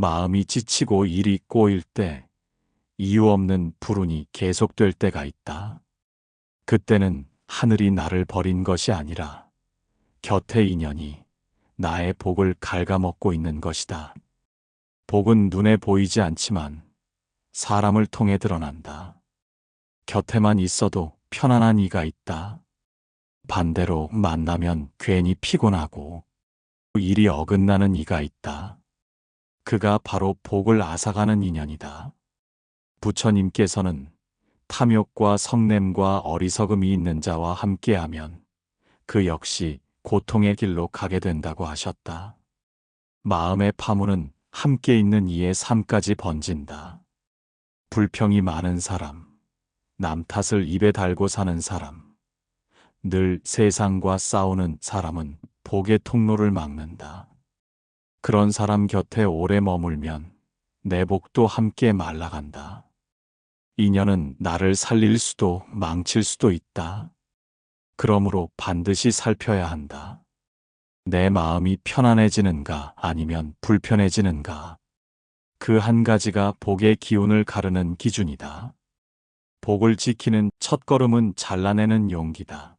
마음이 지치고 일이 꼬일 때 이유 없는 불운이 계속될 때가 있다. 그때는 하늘이 나를 버린 것이 아니라 곁의 인연이 나의 복을 갉아먹고 있는 것이다. 복은 눈에 보이지 않지만 사람을 통해 드러난다. 곁에만 있어도 편안한 이가 있다. 반대로 만나면 괜히 피곤하고 일이 어긋나는 이가 있다. 그가 바로 복을 앗아가는 인연이다. 부처님께서는 탐욕과 성냄과 어리석음이 있는 자와 함께하면 그 역시 고통의 길로 가게 된다고 하셨다. 마음의 파문은 함께 있는 이의 삶까지 번진다. 불평이 많은 사람, 남 탓을 입에 달고 사는 사람, 늘 세상과 싸우는 사람은 복의 통로를 막는다. 그런 사람 곁에 오래 머물면 내 복도 함께 말라간다. 인연은 나를 살릴 수도 망칠 수도 있다. 그러므로 반드시 살펴야 한다. 내 마음이 편안해지는가 아니면 불편해지는가. 그 한 가지가 복의 기운을 가르는 기준이다. 복을 지키는 첫걸음은 잘라내는 용기다.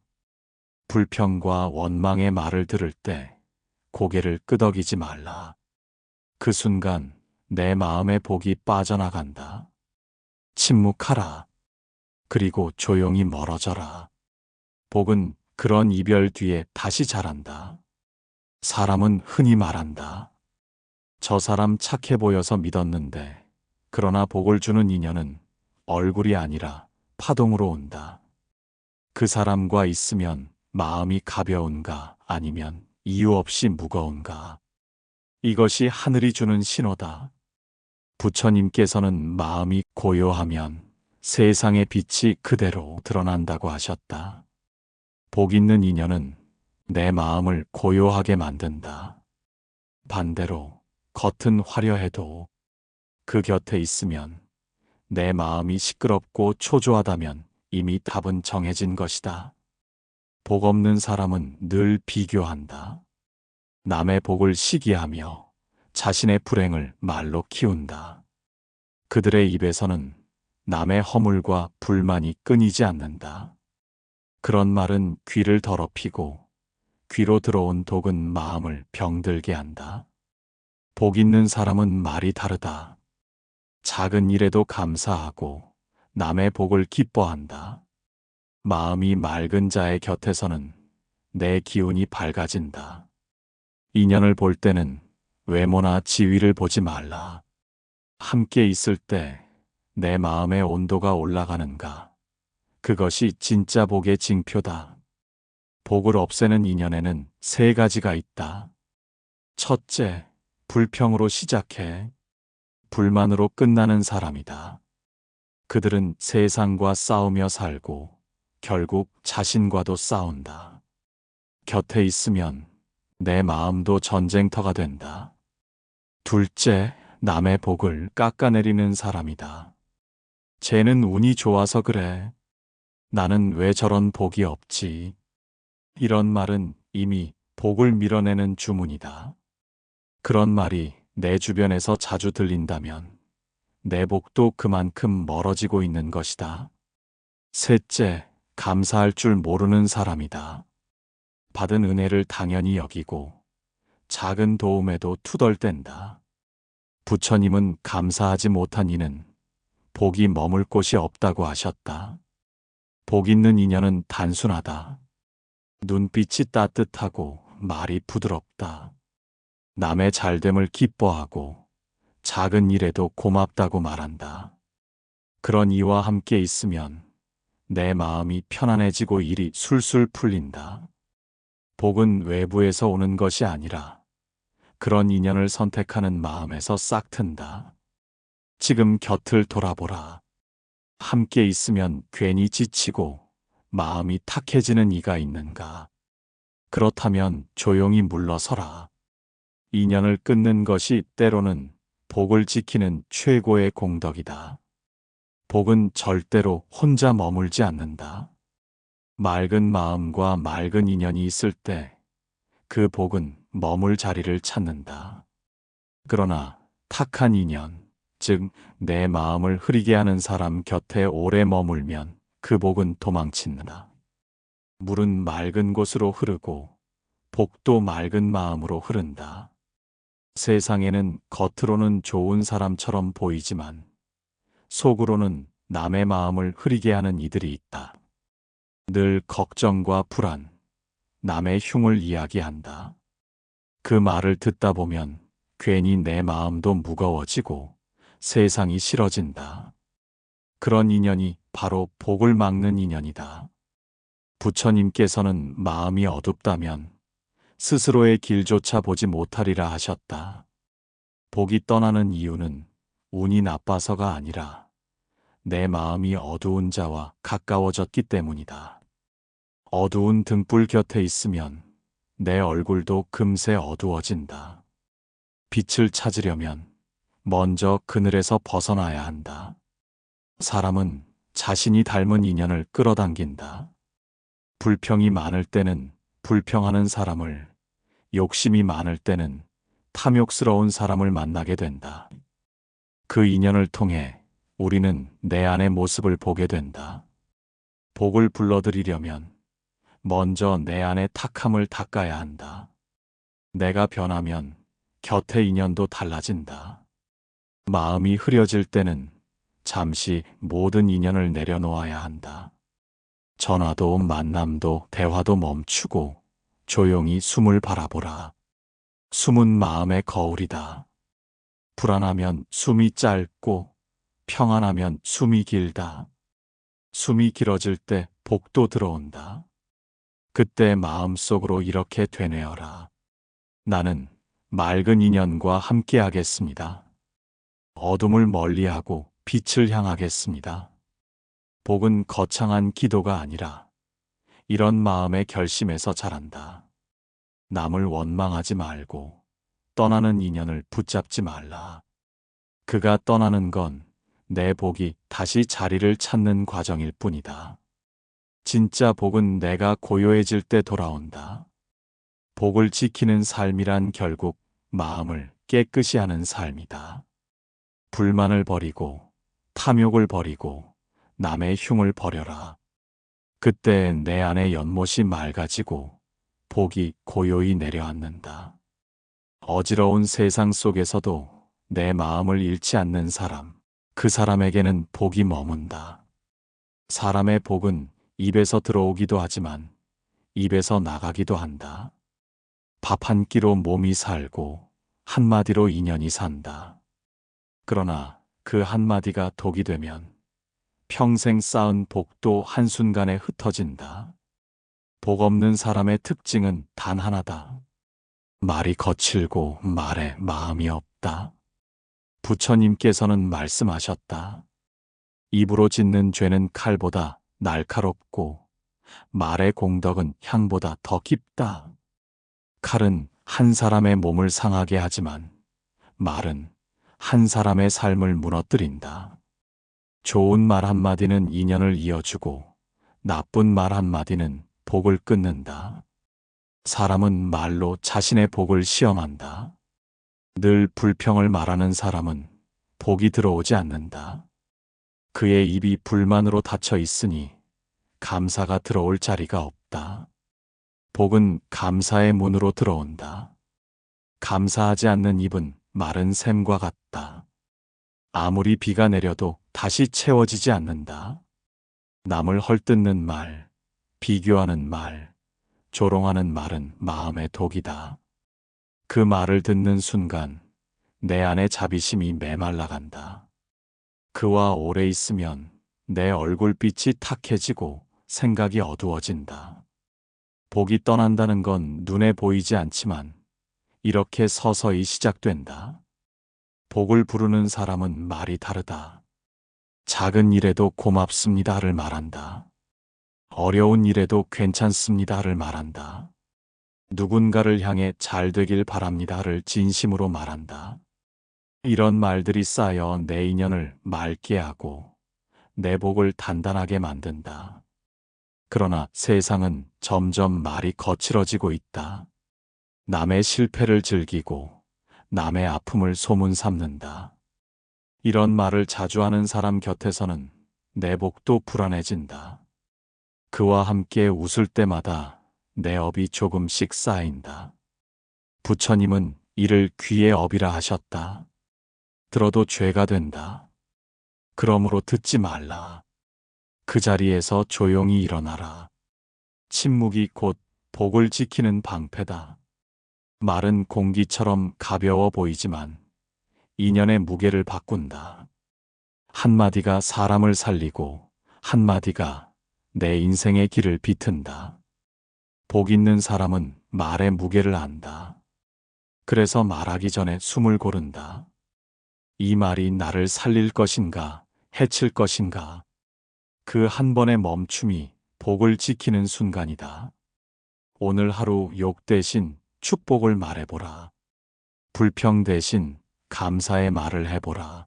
불평과 원망의 말을 들을 때 고개를 끄덕이지 말라. 그 순간 내 마음의 복이 빠져나간다. 침묵하라. 그리고 조용히 멀어져라. 복은 그런 이별 뒤에 다시 자란다. 사람은 흔히 말한다. 저 사람 착해 보여서 믿었는데, 그러나 복을 주는 인연은 얼굴이 아니라 파동으로 온다. 그 사람과 있으면 마음이 가벼운가 아니면 이유 없이 무거운가. 이것이 하늘이 주는 신호다. 부처님께서는 마음이 고요하면 세상의 빛이 그대로 드러난다고 하셨다. 복 있는 인연은 내 마음을 고요하게 만든다. 반대로 겉은 화려해도 그 곁에 있으면 내 마음이 시끄럽고 초조하다면 이미 답은 정해진 것이다. 복 없는 사람은 늘 비교한다. 남의 복을 시기하며 자신의 불행을 말로 키운다. 그들의 입에서는 남의 허물과 불만이 끊이지 않는다. 그런 말은 귀를 더럽히고 귀로 들어온 독은 마음을 병들게 한다. 복 있는 사람은 말이 다르다. 작은 일에도 감사하고 남의 복을 기뻐한다. 마음이 맑은 자의 곁에서는 내 기운이 밝아진다. 인연을 볼 때는 외모나 지위를 보지 말라. 함께 있을 때 내 마음의 온도가 올라가는가. 그것이 진짜 복의 징표다. 복을 없애는 인연에는 세 가지가 있다. 첫째, 불평으로 시작해 불만으로 끝나는 사람이다. 그들은 세상과 싸우며 살고 결국 자신과도 싸운다. 곁에 있으면 내 마음도 전쟁터가 된다. 둘째, 남의 복을 깎아내리는 사람이다. 쟤는 운이 좋아서 그래. 나는 왜 저런 복이 없지? 이런 말은 이미 복을 밀어내는 주문이다. 그런 말이 내 주변에서 자주 들린다면 내 복도 그만큼 멀어지고 있는 것이다. 셋째, 감사할 줄 모르는 사람이다. 받은 은혜를 당연히 여기고 작은 도움에도 투덜댄다. 부처님은 감사하지 못한 이는 복이 머물 곳이 없다고 하셨다. 복 있는 인연은 단순하다. 눈빛이 따뜻하고 말이 부드럽다. 남의 잘됨을 기뻐하고 작은 일에도 고맙다고 말한다. 그런 이와 함께 있으면 내 마음이 편안해지고 일이 술술 풀린다. 복은 외부에서 오는 것이 아니라 그런 인연을 선택하는 마음에서 싹 튼다. 지금 곁을 돌아보라. 함께 있으면 괜히 지치고 마음이 탁해지는 이가 있는가? 그렇다면 조용히 물러서라. 인연을 끊는 것이 때로는 복을 지키는 최고의 공덕이다. 복은 절대로 혼자 머물지 않는다. 맑은 마음과 맑은 인연이 있을 때 그 복은 머물 자리를 찾는다. 그러나 탁한 인연, 즉 내 마음을 흐리게 하는 사람 곁에 오래 머물면 그 복은 도망친다. 물은 맑은 곳으로 흐르고 복도 맑은 마음으로 흐른다. 세상에는 겉으로는 좋은 사람처럼 보이지만 속으로는 남의 마음을 흐리게 하는 이들이 있다. 늘 걱정과 불안, 남의 흉을 이야기한다. 그 말을 듣다 보면 괜히 내 마음도 무거워지고 세상이 싫어진다. 그런 인연이 바로 복을 막는 인연이다. 부처님께서는 마음이 어둡다면 스스로의 길조차 보지 못하리라 하셨다. 복이 떠나는 이유는 운이 나빠서가 아니라 내 마음이 어두운 자와 가까워졌기 때문이다. 어두운 등불 곁에 있으면 내 얼굴도 금세 어두워진다. 빛을 찾으려면 먼저 그늘에서 벗어나야 한다. 사람은 자신이 닮은 인연을 끌어당긴다. 불평이 많을 때는 불평하는 사람을, 욕심이 많을 때는 탐욕스러운 사람을 만나게 된다. 그 인연을 통해 우리는 내 안의 모습을 보게 된다. 복을 불러들이려면 먼저 내 안의 탁함을 닦아야 한다. 내가 변하면 곁의 인연도 달라진다. 마음이 흐려질 때는 잠시 모든 인연을 내려놓아야 한다. 전화도 만남도 대화도 멈추고 조용히 숨을 바라보라. 숨은 마음의 거울이다. 불안하면 숨이 짧고 평안하면 숨이 길다. 숨이 길어질 때 복도 들어온다. 그때 마음속으로 이렇게 되뇌어라. 나는 맑은 인연과 함께 하겠습니다. 어둠을 멀리하고 빛을 향하겠습니다. 복은 거창한 기도가 아니라 이런 마음의 결심에서 자란다. 남을 원망하지 말고 떠나는 인연을 붙잡지 말라. 그가 떠나는 건 내 복이 다시 자리를 찾는 과정일 뿐이다. 진짜 복은 내가 고요해질 때 돌아온다. 복을 지키는 삶이란 결국 마음을 깨끗이 하는 삶이다. 불만을 버리고 탐욕을 버리고 남의 흉을 버려라. 그때 내 안의 연못이 맑아지고 복이 고요히 내려앉는다. 어지러운 세상 속에서도 내 마음을 잃지 않는 사람, 그 사람에게는 복이 머문다. 사람의 복은 입에서 들어오기도 하지만 입에서 나가기도 한다. 밥 한 끼로 몸이 살고 한마디로 인연이 산다. 그러나 그 한마디가 독이 되면 평생 쌓은 복도 한순간에 흩어진다. 복 없는 사람의 특징은 단 하나다. 말이 거칠고 말에 마음이 없다. 부처님께서는 말씀하셨다. 입으로 짓는 죄는 칼보다 날카롭고 말의 공덕은 향보다 더 깊다. 칼은 한 사람의 몸을 상하게 하지만 말은 한 사람의 삶을 무너뜨린다. 좋은 말 한마디는 인연을 이어주고 나쁜 말 한마디는 복을 끊는다. 사람은 말로 자신의 복을 시험한다. 늘 불평을 말하는 사람은 복이 들어오지 않는다. 그의 입이 불만으로 닫혀 있으니 감사가 들어올 자리가 없다. 복은 감사의 문으로 들어온다. 감사하지 않는 입은 마른 샘과 같다. 아무리 비가 내려도 다시 채워지지 않는다. 남을 헐뜯는 말, 비교하는 말, 조롱하는 말은 마음의 독이다. 그 말을 듣는 순간 내 안의 자비심이 메말라간다. 그와 오래 있으면 내 얼굴빛이 탁해지고 생각이 어두워진다. 복이 떠난다는 건 눈에 보이지 않지만 이렇게 서서히 시작된다. 복을 부르는 사람은 말이 다르다. 작은 일에도 고맙습니다를 말한다. 어려운 일에도 괜찮습니다를 말한다. 누군가를 향해 잘 되길 바랍니다를 진심으로 말한다. 이런 말들이 쌓여 내 인연을 맑게 하고 내 복을 단단하게 만든다. 그러나 세상은 점점 말이 거칠어지고 있다. 남의 실패를 즐기고 남의 아픔을 소문 삼는다. 이런 말을 자주 하는 사람 곁에서는 내 복도 불안해진다. 그와 함께 웃을 때마다 내 업이 조금씩 쌓인다. 부처님은 이를 귀의 업이라 하셨다. 들어도 죄가 된다. 그러므로 듣지 말라. 그 자리에서 조용히 일어나라. 침묵이 곧 복을 지키는 방패다. 말은 공기처럼 가벼워 보이지만 인연의 무게를 바꾼다. 한마디가 사람을 살리고 한마디가 내 인생의 길을 비튼다. 복 있는 사람은 말의 무게를 안다. 그래서 말하기 전에 숨을 고른다. 이 말이 나를 살릴 것인가, 해칠 것인가. 그 한 번의 멈춤이 복을 지키는 순간이다. 오늘 하루 욕 대신 축복을 말해보라. 불평 대신 감사의 말을 해보라.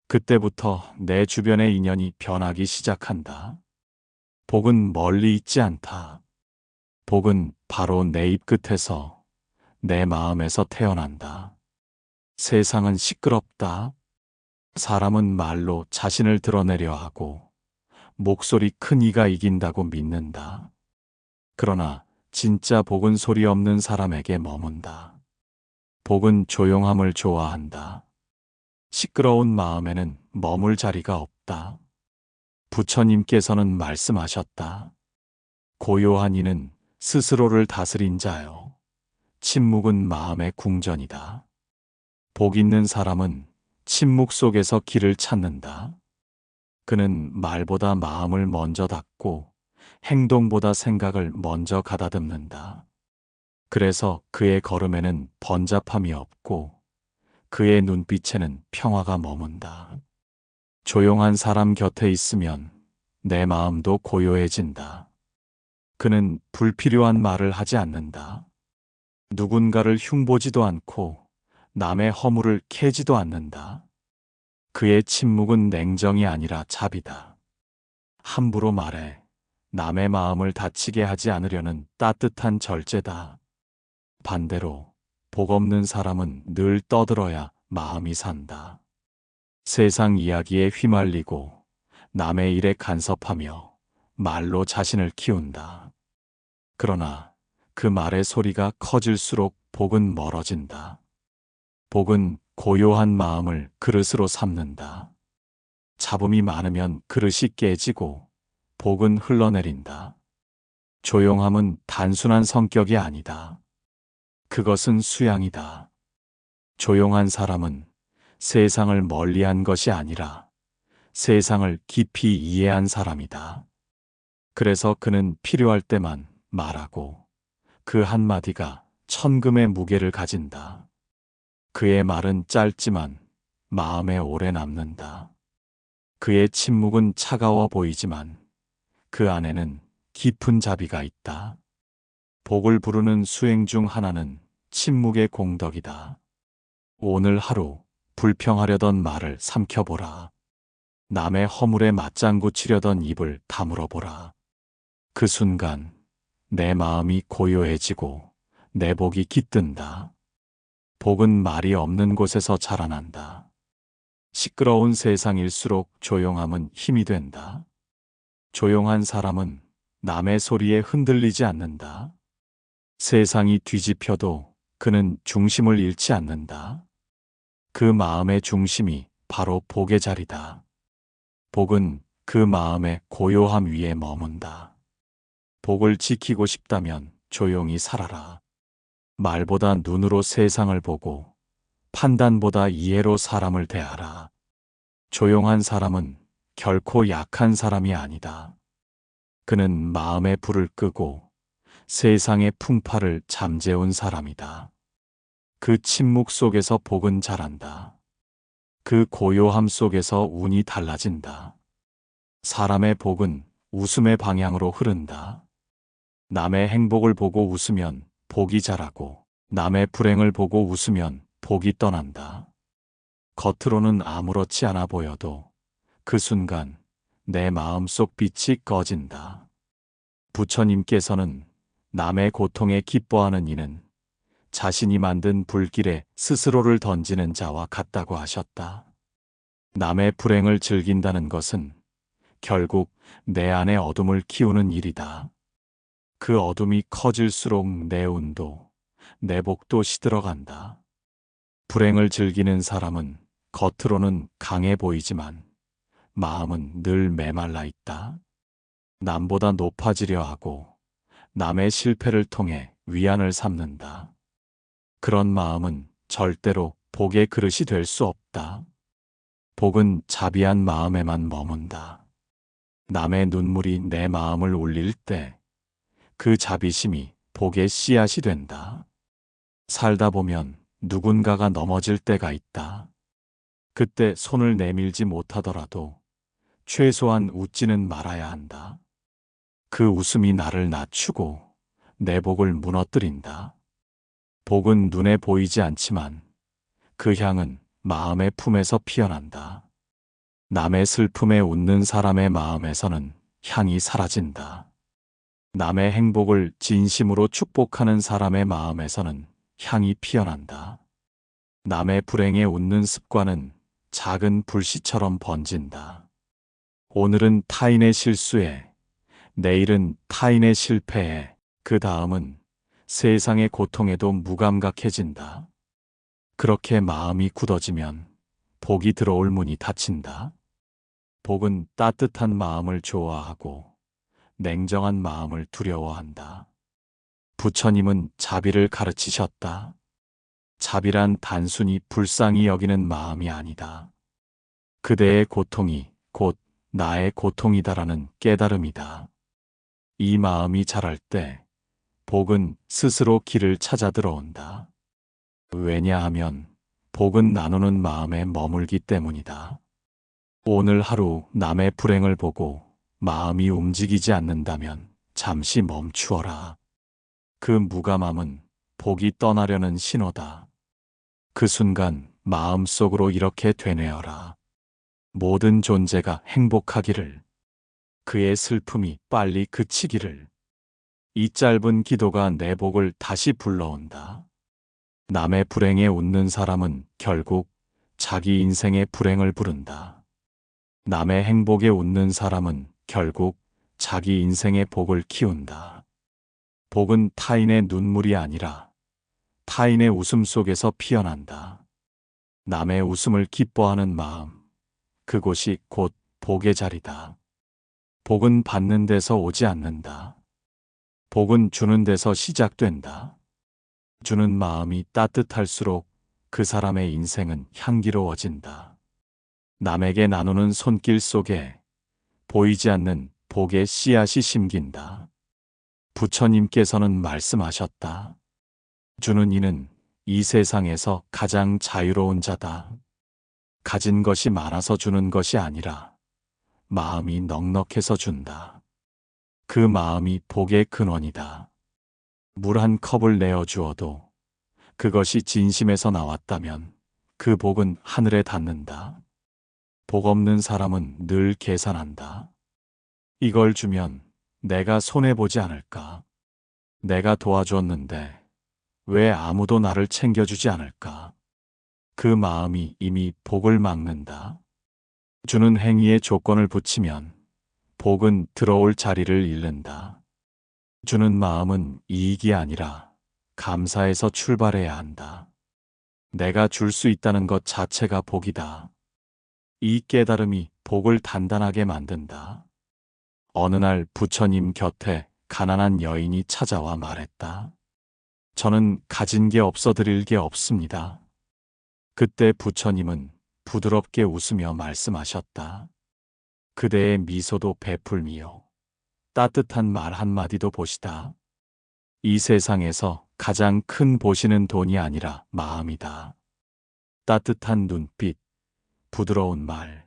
그때부터 내 주변의 인연이 변하기 시작한다. 복은 멀리 있지 않다. 복은 바로 내 입 끝에서, 내 마음에서 태어난다. 세상은 시끄럽다. 사람은 말로 자신을 드러내려 하고 목소리 큰 이가 이긴다고 믿는다. 그러나 진짜 복은 소리 없는 사람에게 머문다. 복은 조용함을 좋아한다. 시끄러운 마음에는 머물 자리가 없다. 부처님께서는 말씀하셨다. 고요한 이는 스스로를 다스린 자요. 침묵은 마음의 궁전이다. 복 있는 사람은 침묵 속에서 길을 찾는다. 그는 말보다 마음을 먼저 닫고 행동보다 생각을 먼저 가다듬는다. 그래서 그의 걸음에는 번잡함이 없고 그의 눈빛에는 평화가 머문다. 조용한 사람 곁에 있으면 내 마음도 고요해진다. 그는 불필요한 말을 하지 않는다. 누군가를 흉보지도 않고 남의 허물을 캐지도 않는다. 그의 침묵은 냉정이 아니라 자비다. 함부로 말해 남의 마음을 다치게 하지 않으려는 따뜻한 절제다. 반대로 복 없는 사람은 늘 떠들어야 마음이 산다. 세상 이야기에 휘말리고 남의 일에 간섭하며 말로 자신을 키운다. 그러나 그 말의 소리가 커질수록 복은 멀어진다. 복은 고요한 마음을 그릇으로 삼는다. 잡음이 많으면 그릇이 깨지고 복은 흘러내린다. 조용함은 단순한 성격이 아니다. 그것은 수양이다. 조용한 사람은 세상을 멀리한 것이 아니라 세상을 깊이 이해한 사람이다. 그래서 그는 필요할 때만 말하고 그 한마디가 천금의 무게를 가진다. 그의 말은 짧지만 마음에 오래 남는다. 그의 침묵은 차가워 보이지만 그 안에는 깊은 자비가 있다. 복을 부르는 수행 중 하나는 침묵의 공덕이다. 오늘 하루 불평하려던 말을 삼켜보라. 남의 허물에 맞장구 치려던 입을 다물어보라. 그 순간 내 마음이 고요해지고 내 복이 깃든다. 복은 말이 없는 곳에서 자라난다. 시끄러운 세상일수록 조용함은 힘이 된다. 조용한 사람은 남의 소리에 흔들리지 않는다. 세상이 뒤집혀도 그는 중심을 잃지 않는다. 그 마음의 중심이 바로 복의 자리다. 복은 그 마음의 고요함 위에 머문다. 복을 지키고 싶다면 조용히 살아라. 말보다 눈으로 세상을 보고 판단보다 이해로 사람을 대하라. 조용한 사람은 결코 약한 사람이 아니다. 그는 마음의 불을 끄고 세상의 풍파를 잠재운 사람이다. 그 침묵 속에서 복은 자란다. 그 고요함 속에서 운이 달라진다. 사람의 복은 웃음의 방향으로 흐른다. 남의 행복을 보고 웃으면 복이 자라고 남의 불행을 보고 웃으면 복이 떠난다. 겉으로는 아무렇지 않아 보여도 그 순간 내 마음속 빛이 꺼진다. 부처님께서는 남의 고통에 기뻐하는 이는 자신이 만든 불길에 스스로를 던지는 자와 같다고 하셨다. 남의 불행을 즐긴다는 것은 결국 내 안의 어둠을 키우는 일이다. 그 어둠이 커질수록 내 운도, 내 복도 시들어간다. 불행을 즐기는 사람은 겉으로는 강해 보이지만 마음은 늘 메말라 있다. 남보다 높아지려 하고 남의 실패를 통해 위안을 삼는다. 그런 마음은 절대로 복의 그릇이 될 수 없다. 복은 자비한 마음에만 머문다. 남의 눈물이 내 마음을 울릴 때 그 자비심이 복의 씨앗이 된다. 살다 보면 누군가가 넘어질 때가 있다. 그때 손을 내밀지 못하더라도 최소한 웃지는 말아야 한다. 그 웃음이 나를 낮추고 내 복을 무너뜨린다. 복은 눈에 보이지 않지만 그 향은 마음의 품에서 피어난다. 남의 슬픔에 웃는 사람의 마음에서는 향이 사라진다. 남의 행복을 진심으로 축복하는 사람의 마음에서는 향이 피어난다. 남의 불행에 웃는 습관은 작은 불씨처럼 번진다. 오늘은 타인의 실수에, 내일은 타인의 실패에, 그 다음은 세상의 고통에도 무감각해진다. 그렇게 마음이 굳어지면 복이 들어올 문이 닫힌다. 복은 따뜻한 마음을 좋아하고 냉정한 마음을 두려워한다. 부처님은 자비를 가르치셨다. 자비란 단순히 불쌍히 여기는 마음이 아니다. 그대의 고통이 곧 나의 고통이다라는 깨달음이다. 이 마음이 자랄 때 복은 스스로 길을 찾아 들어온다. 왜냐하면 복은 나누는 마음에 머물기 때문이다. 오늘 하루 남의 불행을 보고 마음이 움직이지 않는다면 잠시 멈추어라. 그 무감함은 복이 떠나려는 신호다. 그 순간 마음속으로 이렇게 되뇌어라. 모든 존재가 행복하기를. 그의 슬픔이 빨리 그치기를. 이 짧은 기도가 내 복을 다시 불러온다. 남의 불행에 웃는 사람은 결국 자기 인생의 불행을 부른다. 남의 행복에 웃는 사람은 결국 자기 인생의 복을 키운다. 복은 타인의 눈물이 아니라 타인의 웃음 속에서 피어난다. 남의 웃음을 기뻐하는 마음, 그곳이 곧 복의 자리다. 복은 받는 데서 오지 않는다. 복은 주는 데서 시작된다. 주는 마음이 따뜻할수록 그 사람의 인생은 향기로워진다. 남에게 나누는 손길 속에 보이지 않는 복의 씨앗이 심긴다. 부처님께서는 말씀하셨다. 주는 이는 이 세상에서 가장 자유로운 자다. 가진 것이 많아서 주는 것이 아니라 마음이 넉넉해서 준다. 그 마음이 복의 근원이다. 물 한 컵을 내어 주어도 그것이 진심에서 나왔다면 그 복은 하늘에 닿는다. 복 없는 사람은 늘 계산한다. 이걸 주면 내가 손해보지 않을까? 내가 도와줬는데 왜 아무도 나를 챙겨주지 않을까? 그 마음이 이미 복을 막는다. 주는 행위에 조건을 붙이면 복은 들어올 자리를 잃는다. 주는 마음은 이익이 아니라 감사에서 출발해야 한다. 내가 줄 수 있다는 것 자체가 복이다. 이 깨달음이 복을 단단하게 만든다. 어느 날 부처님 곁에 가난한 여인이 찾아와 말했다. 저는 가진 게 없어 드릴 게 없습니다. 그때 부처님은 부드럽게 웃으며 말씀하셨다. 그대의 미소도 베풀미요. 따뜻한 말 한마디도 보시다. 이 세상에서 가장 큰 보시는 돈이 아니라 마음이다. 따뜻한 눈빛, 부드러운 말,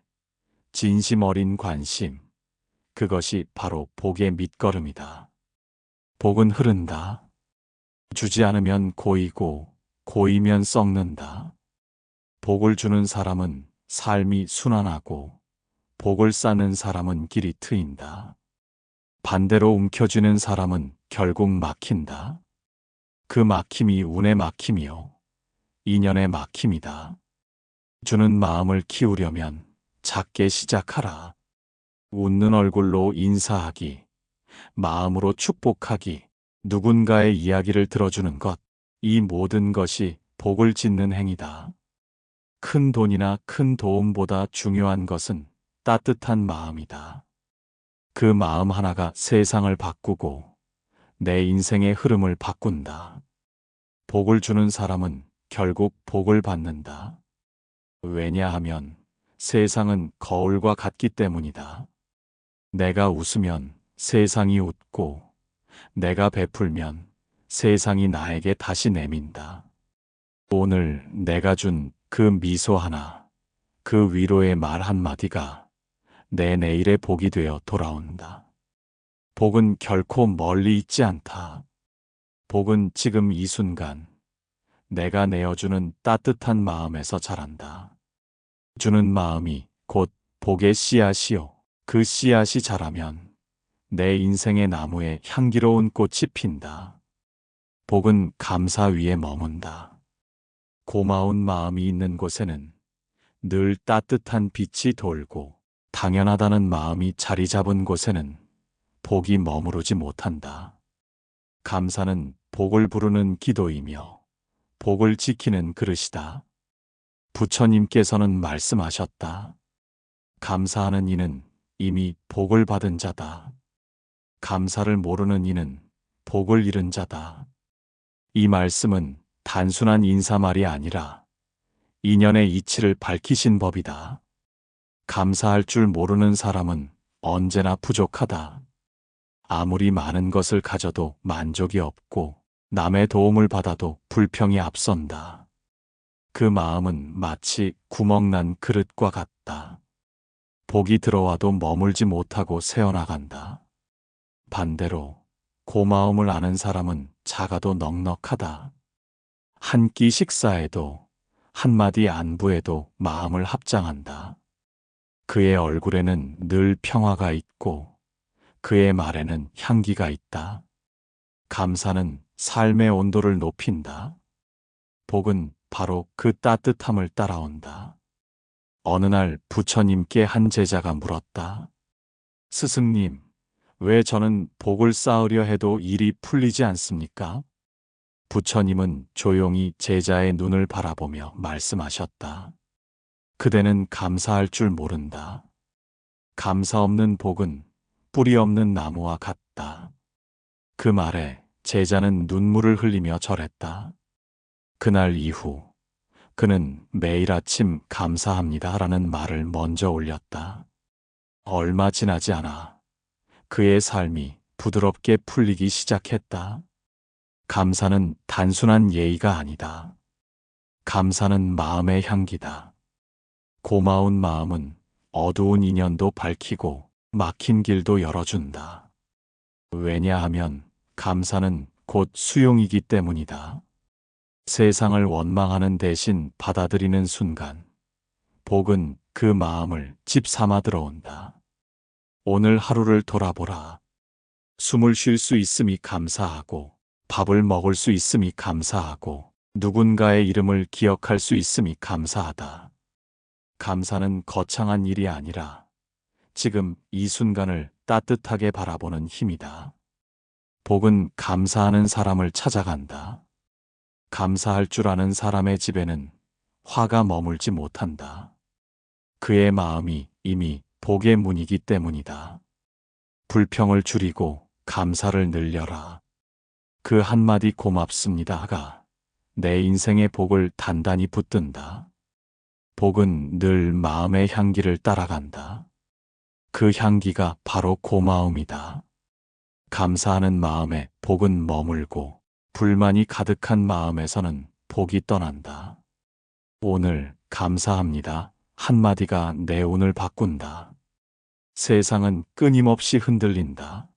진심 어린 관심, 그것이 바로 복의 밑거름이다. 복은 흐른다. 주지 않으면 고이고 고이면 썩는다. 복을 주는 사람은 삶이 순환하고 복을 쌓는 사람은 길이 트인다. 반대로 움켜쥐는 사람은 결국 막힌다. 그 막힘이 운의 막힘이요. 인연의 막힘이다. 주는 마음을 키우려면 작게 시작하라. 웃는 얼굴로 인사하기, 마음으로 축복하기, 누군가의 이야기를 들어주는 것, 이 모든 것이 복을 짓는 행위다. 큰 돈이나 큰 도움보다 중요한 것은 따뜻한 마음이다. 그 마음 하나가 세상을 바꾸고 내 인생의 흐름을 바꾼다. 복을 주는 사람은 결국 복을 받는다. 왜냐하면 세상은 거울과 같기 때문이다. 내가 웃으면 세상이 웃고, 내가 베풀면 세상이 나에게 다시 내민다. 오늘 내가 준 그 미소 하나, 그 위로의 말 한마디가 내 내일의 복이 되어 돌아온다. 복은 결코 멀리 있지 않다. 복은 지금 이 순간 내가 내어주는 따뜻한 마음에서 자란다. 주는 마음이 곧 복의 씨앗이요. 그 씨앗이 자라면 내 인생의 나무에 향기로운 꽃이 핀다. 복은 감사 위에 머문다. 고마운 마음이 있는 곳에는 늘 따뜻한 빛이 돌고, 당연하다는 마음이 자리 잡은 곳에는 복이 머무르지 못한다. 감사는 복을 부르는 기도이며 복을 지키는 그릇이다. 부처님께서는 말씀하셨다. 감사하는 이는 이미 복을 받은 자다. 감사를 모르는 이는 복을 잃은 자다. 이 말씀은 단순한 인사말이 아니라 인연의 이치를 밝히신 법이다. 감사할 줄 모르는 사람은 언제나 부족하다. 아무리 많은 것을 가져도 만족이 없고, 남의 도움을 받아도 불평이 앞선다. 그 마음은 마치 구멍난 그릇과 같다. 복이 들어와도 머물지 못하고 새어나간다. 반대로 고마움을 아는 사람은 작아도 넉넉하다. 한 끼 식사에도, 한마디 안부에도 마음을 합장한다. 그의 얼굴에는 늘 평화가 있고 그의 말에는 향기가 있다. 감사는 삶의 온도를 높인다. 복은 바로 그 따뜻함을 따라온다. 어느 날 부처님께 한 제자가 물었다. 스승님, 왜 저는 복을 쌓으려 해도 일이 풀리지 않습니까? 부처님은 조용히 제자의 눈을 바라보며 말씀하셨다. 그대는 감사할 줄 모른다. 감사 없는 복은 뿌리 없는 나무와 같다. 그 말에 제자는 눈물을 흘리며 절했다. 그날 이후 그는 매일 아침 감사합니다라는 말을 먼저 올렸다. 얼마 지나지 않아 그의 삶이 부드럽게 풀리기 시작했다. 감사는 단순한 예의가 아니다. 감사는 마음의 향기다. 고마운 마음은 어두운 인연도 밝히고 막힌 길도 열어준다. 왜냐하면 감사는 곧 수용이기 때문이다. 세상을 원망하는 대신 받아들이는 순간, 복은 그 마음을 집 삼아 들어온다. 오늘 하루를 돌아보라. 숨을 쉴 수 있음이 감사하고, 밥을 먹을 수 있음이 감사하고, 누군가의 이름을 기억할 수 있음이 감사하다. 감사는 거창한 일이 아니라 지금 이 순간을 따뜻하게 바라보는 힘이다. 복은 감사하는 사람을 찾아간다. 감사할 줄 아는 사람의 집에는 화가 머물지 못한다. 그의 마음이 이미 복의 문이기 때문이다. 불평을 줄이고 감사를 늘려라. 그 한마디 고맙습니다가 내 인생의 복을 단단히 붙든다. 복은 늘 마음의 향기를 따라간다. 그 향기가 바로 고마움이다. 감사하는 마음에 복은 머물고 불만이 가득한 마음에서는 복이 떠난다. 오늘 감사합니다. 한마디가 내 운을 바꾼다. 세상은 끊임없이 흔들린다.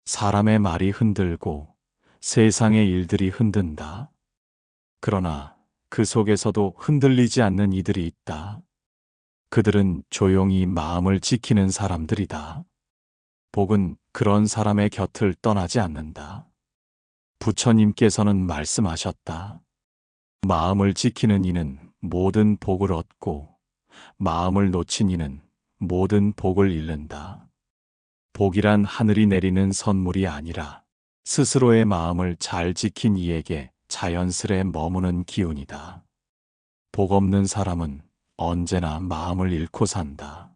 사람의 말이 흔들고 세상의 일들이 흔든다. 그러나 그 속에서도 흔들리지 않는 이들이 있다. 그들은 조용히 마음을 지키는 사람들이다. 복은 그런 사람의 곁을 떠나지 않는다. 부처님께서는 말씀하셨다. 마음을 지키는 이는 모든 복을 얻고 마음을 놓친 이는 모든 복을 잃는다. 복이란 하늘이 내리는 선물이 아니라 스스로의 마음을 잘 지킨 이에게 자연스레 머무는 기운이다. 복 없는 사람은 언제나 마음을 잃고 산다.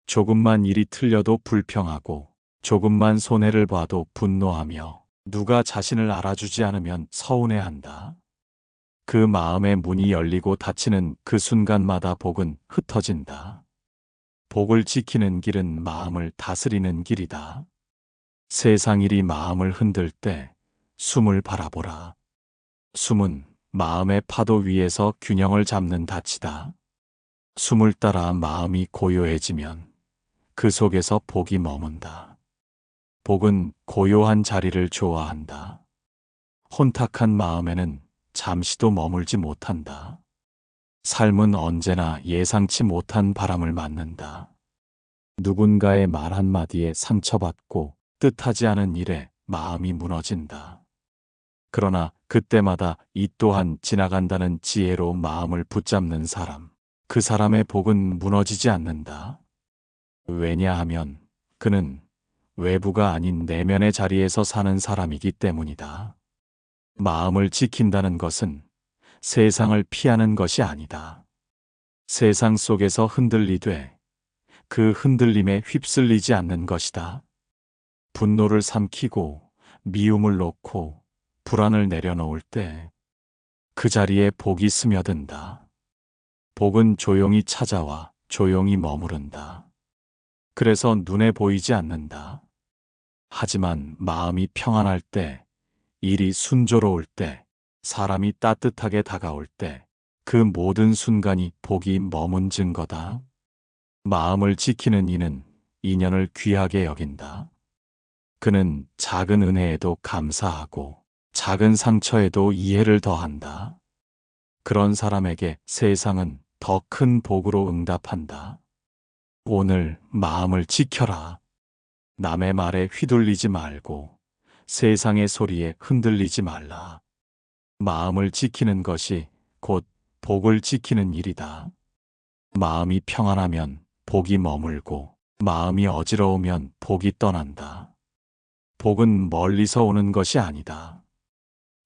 조금만 일이 틀려도 불평하고 조금만 손해를 봐도 분노하며 누가 자신을 알아주지 않으면 서운해한다. 그 마음의 문이 열리고 닫히는 그 순간마다 복은 흩어진다. 복을 지키는 길은 마음을 다스리는 길이다. 세상 일이 마음을 흔들 때 숨을 바라보라. 숨은 마음의 파도 위에서 균형을 잡는 닻이다. 숨을 따라 마음이 고요해지면 그 속에서 복이 머문다. 복은 고요한 자리를 좋아한다. 혼탁한 마음에는 잠시도 머물지 못한다. 삶은 언제나 예상치 못한 바람을 맞는다. 누군가의 말 한마디에 상처받고 뜻하지 않은 일에 마음이 무너진다. 그러나 그때마다 이 또한 지나간다는 지혜로 마음을 붙잡는 사람, 그 사람의 복은 무너지지 않는다. 왜냐하면 그는 외부가 아닌 내면의 자리에서 사는 사람이기 때문이다. 마음을 지킨다는 것은 세상을 피하는 것이 아니다. 세상 속에서 흔들리되 그 흔들림에 휩쓸리지 않는 것이다. 분노를 삼키고 미움을 놓고 불안을 내려놓을 때 그 자리에 복이 스며든다. 복은 조용히 찾아와 조용히 머무른다. 그래서 눈에 보이지 않는다. 하지만 마음이 평안할 때, 일이 순조로울 때, 사람이 따뜻하게 다가올 때, 그 모든 순간이 복이 머문 증거다. 마음을 지키는 이는 인연을 귀하게 여긴다. 그는 작은 은혜에도 감사하고 작은 상처에도 이해를 더한다. 그런 사람에게 세상은 더 큰 복으로 응답한다. 오늘 마음을 지켜라. 남의 말에 휘둘리지 말고 세상의 소리에 흔들리지 말라. 마음을 지키는 것이 곧 복을 지키는 일이다. 마음이 평안하면 복이 머물고 마음이 어지러우면 복이 떠난다. 복은 멀리서 오는 것이 아니다.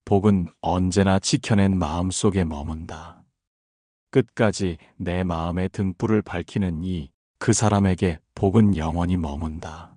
복은 언제나 지켜낸 마음 속에 머문다. 끝까지 내 마음의 등불을 밝히는 그 사람에게 복은 영원히 머문다.